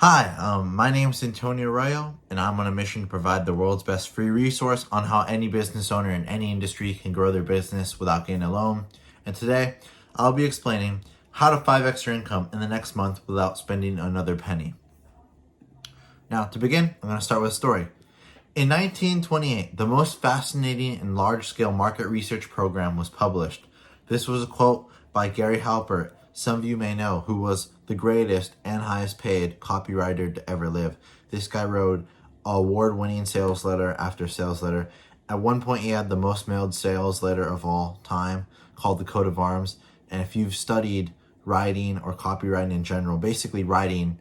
Hi, my name is Antonio Arroyo, and I'm on a mission to provide the world's best free resource on how any business owner in any industry can grow their business without getting a loan. And today, I'll be explaining how to 5x your income in the next month without spending another penny. Now, to begin, I'm going to start with a story. In 1928, the most fascinating and large-scale market research program was published. This was a quote by Gary Halbert, some of you may know, who was the greatest and highest paid copywriter to ever live. This guy wrote award-winning sales letter after sales letter. At one point, he had the most mailed sales letter of all time called the Coat of Arms. And if you've studied writing or copywriting in general, basically writing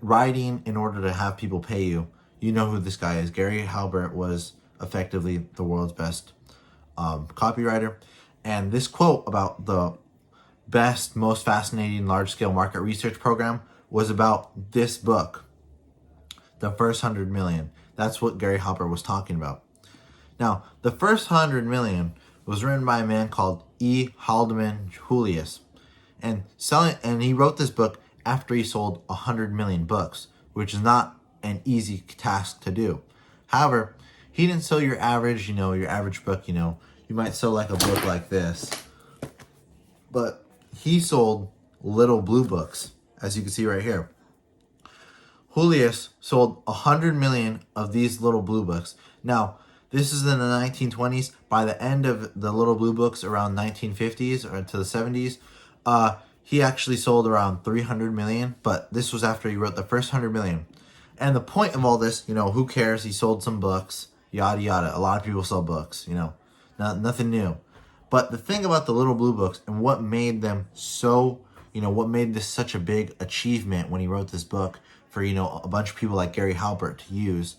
writing in order to have people pay you, you know who this guy is. Gary Halbert was effectively the world's best copywriter. And this quote about the best, most fascinating large-scale market research program was about this book, The First 100 Million. That's what Gary Halbert was talking about. Now, The First 100 Million was written by a man called E. Haldeman Julius. And he wrote this book after he sold 100 million books, which is not an easy task to do. However, he didn't sell your average book, you might sell like a book like this. But he sold little blue books, as you can see right here. Julius sold 100 million of these little blue books. Now, this is in the 1920s. By the end of the little blue books, around 1950s or to the 70s, he actually sold around 300 million, but this was after he wrote the first 100 million. And the point of all this, who cares? He sold some books, yada, yada. A lot of people sell books, nothing new. But the thing about the little blue books and what made them so, what made this such a big achievement when he wrote this book for, a bunch of people like Gary Halbert to use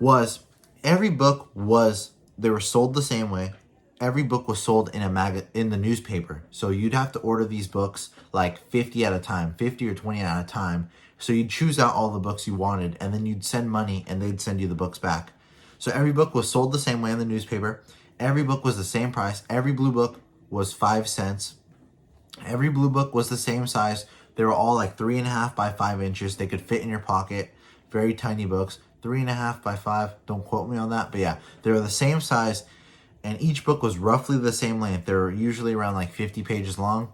was every book they were sold the same way. Every book was sold in the newspaper. So you'd have to order these books like 50 at a time, 50 or 20 at a time. So you'd choose out all the books you wanted, and then you'd send money, and they'd send you the books back. So every book was sold the same way in the newspaper. Every book was the same price. Every blue book was 5 cents. Every blue book was the same size. They were all like 3.5 by 5 inches. They could fit in your pocket. Very tiny books. 3.5 by 5. Don't quote me on that. But yeah, they were the same size. And each book was roughly the same length. They were usually around like 50 pages long.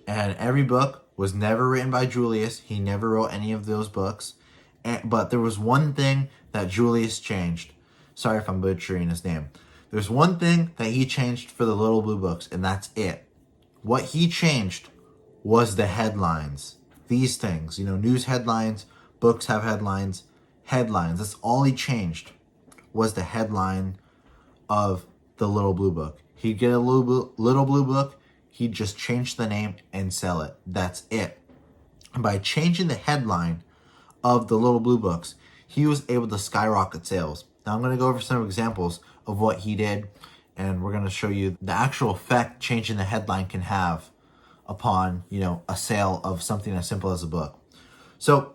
And every book was never written by Julius. He never wrote any of those books. But there was one thing that Julius changed. Sorry if I'm butchering his name. There's one thing that he changed for the little blue books, and that's it. What he changed was the headlines. These things, news headlines, books have headlines. Headlines, that's all he changed, was the headline of the little blue book. He'd get a little blue book, he'd just change the name and sell it. That's it. And by changing the headline of the little blue books, he was able to skyrocket sales. Now I'm going to go over some examples of what he did, and we're going to show you the actual effect changing the headline can have upon, a sale of something as simple as a book. So,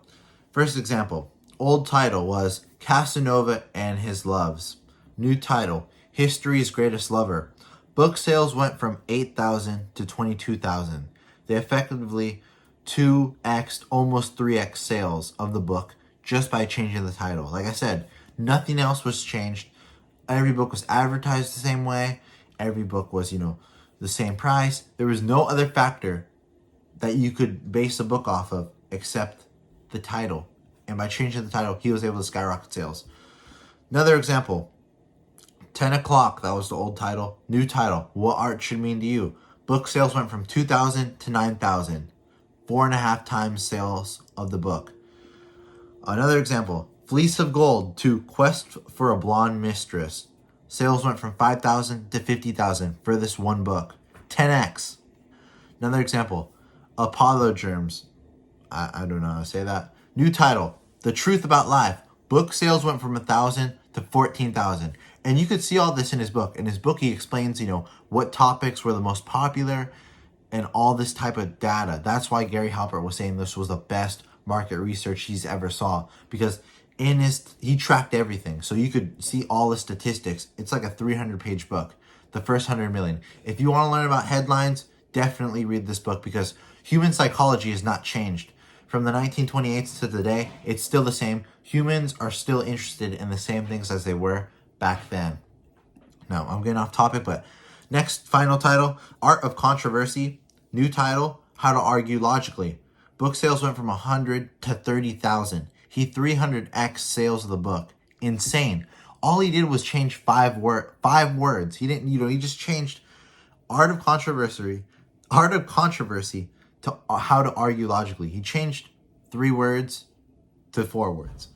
first example, old title was Casanova and His Loves. New title, History's Greatest Lover. Book sales went from 8,000 to 22,000. They effectively 2x, almost 3x sales of the book just by changing the title. Like I said, nothing else was changed. Every book was advertised the same way. Every book was, the same price. There was no other factor that you could base a book off of except the title. And by changing the title, he was able to skyrocket sales. Another example, 10 o'clock, that was the old title. New title, What Art Should Mean to You. Book sales went from 2,000 to 9,000. 4.5 times sales of the book. Another example, Fleece of Gold to Quest for a Blonde Mistress. Sales went from 5,000 to 50,000 for this one book. 10x. Another example, Apollo Germs. I don't know how to say that. New title, The Truth About Life. Book sales went from 1,000 to 14,000. And you could see all this in his book. In his book, he explains, what topics were the most popular and all this type of data. That's why Gary Halbert was saying this was the best market research he's ever saw, because he tracked everything. So you could see all the statistics. It's like a 300-page book, The First 100 Million. If you want to learn about headlines, definitely read this book, because human psychology has not changed. from the 1928s to today, it's still the same. Humans are still interested in the same things as they were back then. Now, I'm getting off topic, but next final title, Art of Controversy. New title, How to Argue Logically. Book sales went from 100 to 30,000. He 300x sales of the book. Insane. All he did was change five words. He didn't, he just changed Art of Controversy to How to Argue Logically. He changed 3 words to 4 words.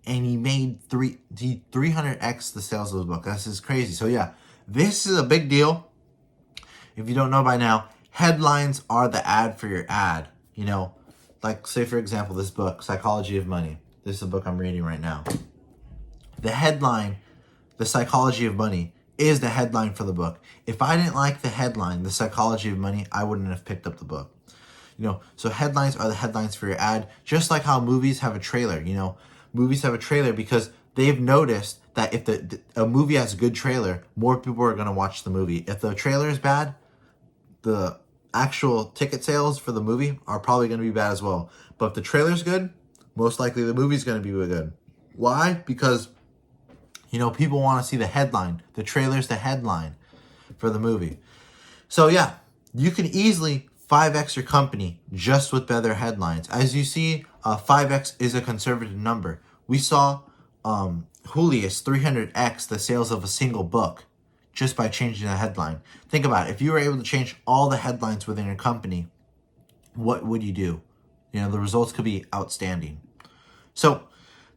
And he made 300x the sales of the book. That's just crazy. So yeah, this is a big deal. If you don't know by now, headlines are the ad for your ad. Like say for example, this book, Psychology of Money. This is a book I'm reading right now. The headline, The Psychology of Money, is the headline for the book. If I didn't like the headline, The Psychology of Money, I wouldn't have picked up the book. So headlines are the headlines for your ad, just like how movies have a trailer. Movies have a trailer because they've noticed that if a movie has a good trailer, more people are going to watch the movie. If the trailer is bad, the actual ticket sales for the movie are probably going to be bad as well. But if the trailer's good, most likely the movie's going to be good. Why? Because, people want to see the headline. The trailer's the headline for the movie. So yeah, you can easily 5x your company just with better headlines. As you see, 5x is a conservative number. We saw Julius 300x the sales of a single book just by changing the headline. Think about it. If you were able to change all the headlines within your company, what would you do? The results could be outstanding. So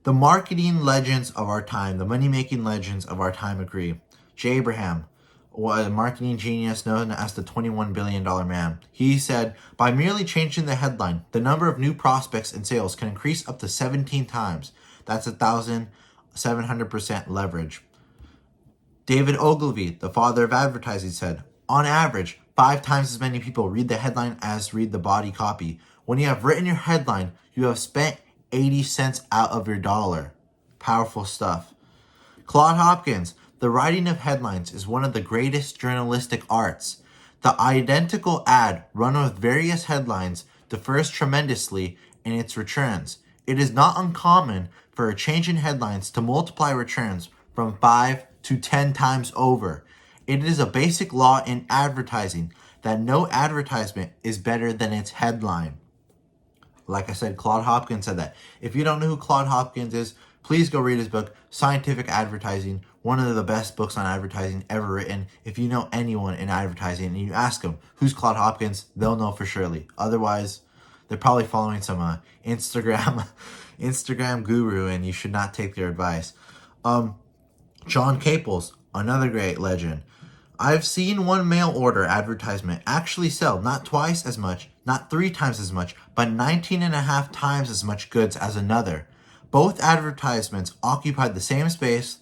the marketing legends of our time, the money-making legends of our time agree. Jay Abraham, a marketing genius known as the $21 billion man. He said, by merely changing the headline, the number of new prospects and sales can increase up to 17 times. That's 1,700% leverage. David Ogilvy, the father of advertising, said, on average, 5 times as many people read the headline as read the body copy. When you have written your headline, you have spent 80 cents out of your dollar. Powerful stuff. Claude Hopkins, the writing of headlines is one of the greatest journalistic arts. The identical ad run with various headlines differs tremendously in its returns. It is not uncommon for a change in headlines to multiply returns from 5 to 10 times over. It is a basic law in advertising that no advertisement is better than its headline. Like I said, Claude Hopkins said that. If you don't know who Claude Hopkins is, please go read his book, Scientific Advertising, one of the best books on advertising ever written. If you know anyone in advertising and you ask them, who's Claude Hopkins, they'll know for surely. Otherwise, they're probably following some Instagram guru, and you should not take their advice. John Caples, another great legend. I've seen one mail order advertisement actually sell not twice as much, not 3 times as much, but 19.5 times as much goods as another. Both advertisements occupied the same space,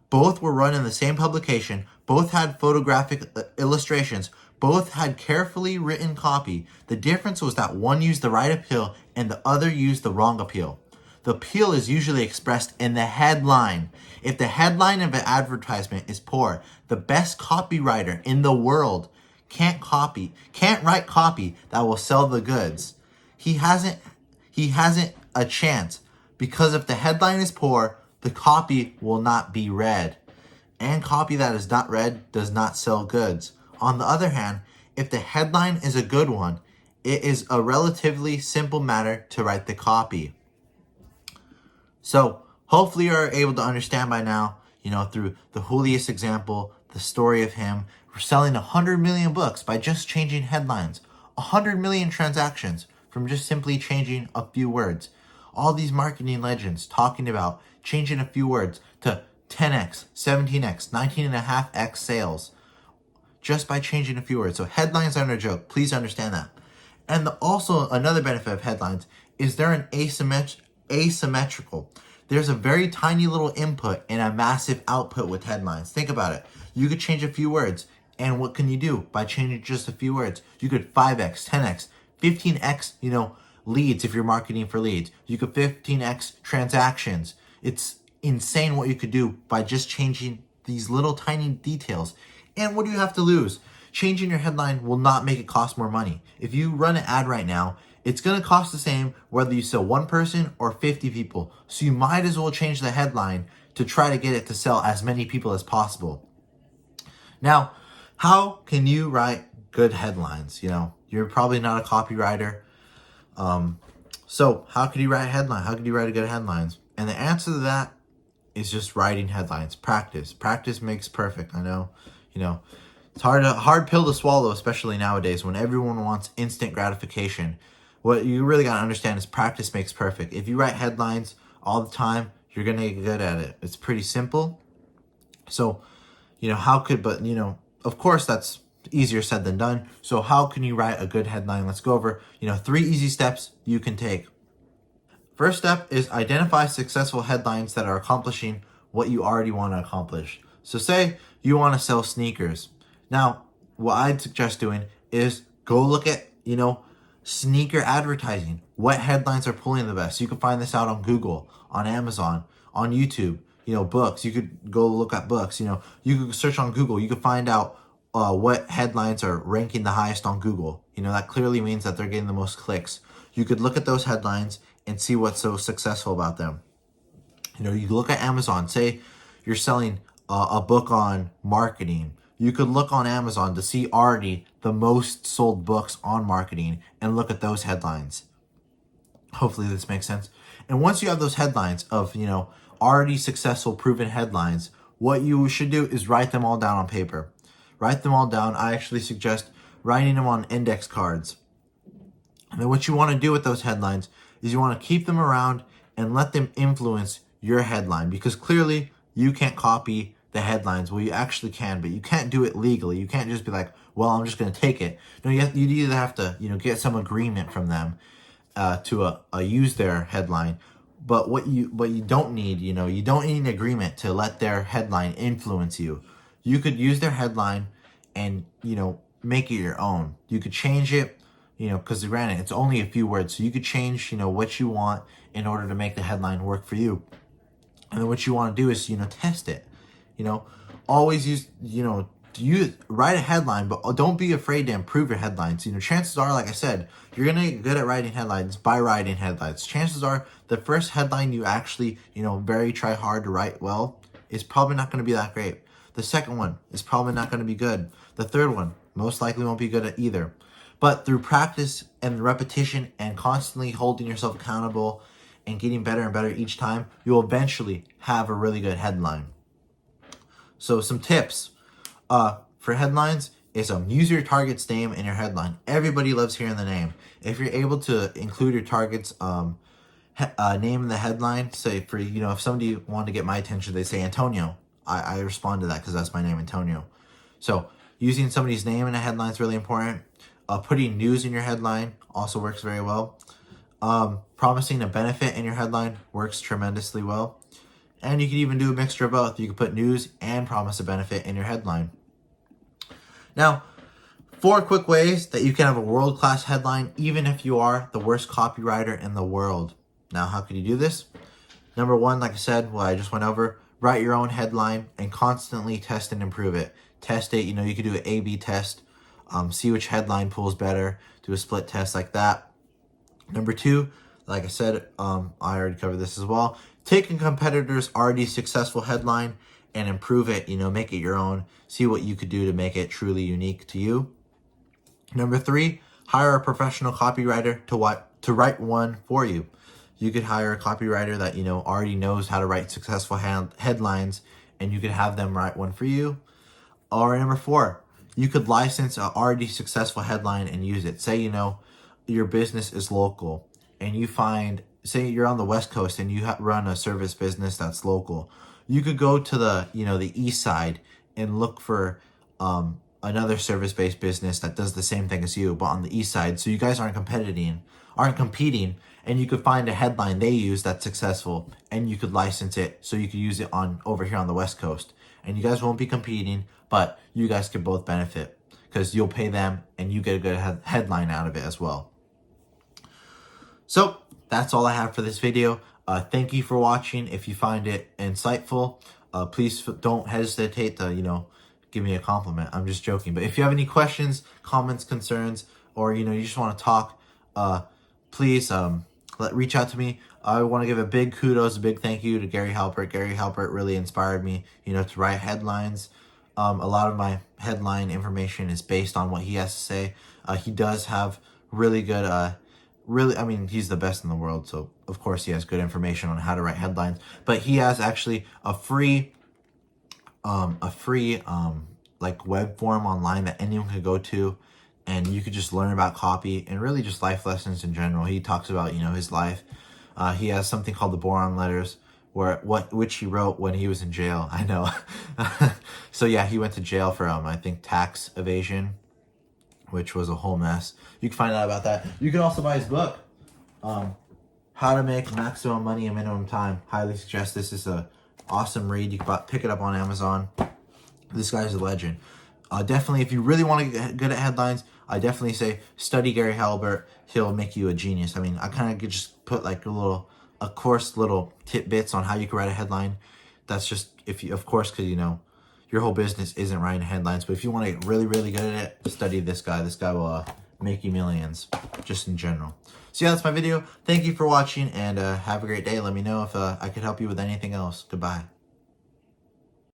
both were run in the same publication, both had photographic illustrations, both had carefully written copy. The difference was that one used the right appeal and the other used the wrong appeal. The appeal is usually expressed in the headline. If the headline of an advertisement is poor, the best copywriter in the world can't write copy that will sell the goods. He hasn't a chance, because if the headline is poor, the copy will not be read. And copy that is not read does not sell goods. On the other hand, if the headline is a good one, it is a relatively simple matter to write the copy. So hopefully you're able to understand by now, through the Julius example, the story of him selling 100 million books by just changing headlines, 100 million transactions from just simply changing a few words. All these marketing legends talking about changing a few words to 10x, 17x, 19.5x sales just by changing a few words. So headlines aren't a joke. Please understand that. And also another benefit of headlines is they're an asymmetrical. There's a very tiny little input and a massive output with headlines. Think about it. You could change a few words, and what can you do by changing just a few words? You could 5x, 10x, 15x, leads if you're marketing for leads. You could 15x transactions. It's insane what you could do by just changing these little tiny details. And what do you have to lose? Changing your headline will not make it cost more money. If you run an ad right now It's going to cost the same whether you sell one person or 50 people. So you might as well change the headline to try to get it to sell as many people as possible. Now, how can you write good headlines? You're probably not a copywriter. So how could you write a headline? How could you write a good headlines? And the answer to that is just writing headlines. Practice makes perfect. I know, it's hard pill to swallow, especially nowadays when everyone wants instant gratification. What you really got to understand is practice makes perfect. If you write headlines all the time, you're going to get good at it. It's pretty simple. So, of course that's easier said than done. So how can you write a good headline? Let's go over, 3 easy steps you can take. First step is identify successful headlines that are accomplishing what you already want to accomplish. So say you want to sell sneakers. Now, what I'd suggest doing is go look at, sneaker advertising. What headlines are pulling the best? You can find this out on Google, on Amazon, on YouTube, books. You could go look at books, you could search on Google. You could find out what headlines are ranking the highest on Google. That clearly means that they're getting the most clicks. You could look at those headlines and see what's so successful about them. You look at Amazon, say you're selling a book on marketing. You could look on Amazon to see already the most sold books on marketing and look at those headlines. Hopefully this makes sense. And once you have those headlines of, already successful proven headlines, what you should do is write them all down on paper. Write them all down. I actually suggest writing them on index cards. And then what you want to do with those headlines is you want to keep them around and let them influence your headline, because clearly you can't copy the headlines. Well, you actually can, but you can't do it legally. You can't just be like, well, I'm just going to take it. No, you either have to, get some agreement from them to use their headline. But what you don't need, you don't need an agreement to let their headline influence you. You could use their headline and, make it your own. You could change it, because granted, it's only a few words. So you could change, what you want in order to make the headline work for you. And then what you want to do is, test it. Always use, write a headline, but don't be afraid to improve your headlines. Chances are, like I said, you're going to get good at writing headlines by writing headlines. Chances are the first headline you actually, very try hard to write well is probably not going to be that great. The second one is probably not going to be good. The third one most likely won't be good at either. But through practice and repetition and constantly holding yourself accountable and getting better and better each time, you will eventually have a really good headline. So some tips for headlines is use your target's name in your headline. Everybody loves hearing the name. If you're able to include your target's name in the headline, say for, if somebody wanted to get my attention, they say Antonio. I respond to that because that's my name, Antonio. So using somebody's name in a headline is really important. Putting news in your headline also works very well. Promising a benefit in your headline works tremendously well. And you can even do a mixture of both. You can put news and promise a benefit in your headline. Now, 4 quick ways that you can have a world-class headline, even if you are the worst copywriter in the world. Now, how can you do this? Number 1, like I said, I just went over, write your own headline and constantly test and improve it. Test it, you could do an A/B test, see which headline pulls better, do a split test like that. Number 2, like I said, I already covered this as well. Take a competitor's already successful headline and improve it, make it your own. See what you could do to make it truly unique to you. Number 3, hire a professional copywriter to write one for you. You could hire a copywriter that, already knows how to write successful headlines, and you could have them write one for you. Or number 4, you could license an already successful headline and use it. Say, your business is local and you say you're on the West Coast and you run a service business that's local. You could go to the, the East Side and look for another service-based business that does the same thing as you, but on the East Side. So you guys aren't competing, and you could find a headline they use that's successful, and you could license it so you could use it over here on the West Coast. And you guys won't be competing, but you guys could both benefit because you'll pay them and you get a good headline out of it as well. So that's all I have for this video. Thank you for watching. If you find it insightful, please don't hesitate to, give me a compliment. I'm just joking. But if you have any questions, comments, concerns, or, you just want to talk, please reach out to me. I want to give a big kudos, a big thank you to Gary Halbert. Gary Halbert really inspired me, to write headlines. A lot of my headline information is based on what he has to say. He does have really good, he's the best in the world, so of course he has good information on how to write headlines. But he has actually a free like web form online that anyone could go to, and you could just learn about copy and really just life lessons in general. He talks about his life. He has something called the Boron Letters, which he wrote when he was in jail. I know. So yeah, he went to jail for I think tax evasion, which was a whole mess. You can find out about that. You can also buy his book, How to Make Maximum Money in Minimum Time. Highly suggest this. Is a awesome read. You can pick it up on Amazon. This guy's a legend. Definitely, if you really want to get good at headlines, I definitely say study Gary Halbert. He'll make you a genius. I kind of just put like little tidbits on how you can write a headline. That's just of course, because your whole business isn't writing headlines. But if you want to get really, really good at it, study this guy. This guy will make you millions, just in general. So yeah, that's my video. Thank you for watching, and have a great day. Let me know if I could help you with anything else. Goodbye.